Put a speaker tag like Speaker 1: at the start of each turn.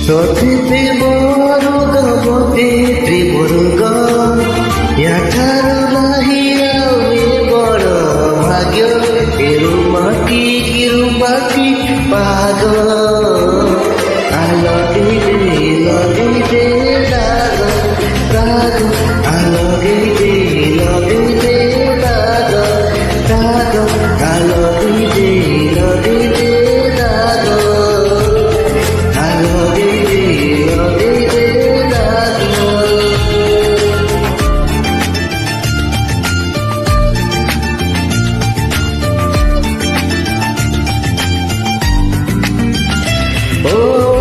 Speaker 1: সতীতে বড় গমতে ত্রিবর্গ ইয়াঠার লাহিয়াবে বড় ভাগ্য কিরুমাকি পাগ আলগিতে লাগ রাগ আলগিতে লাগ আলগিতে লাগ Oh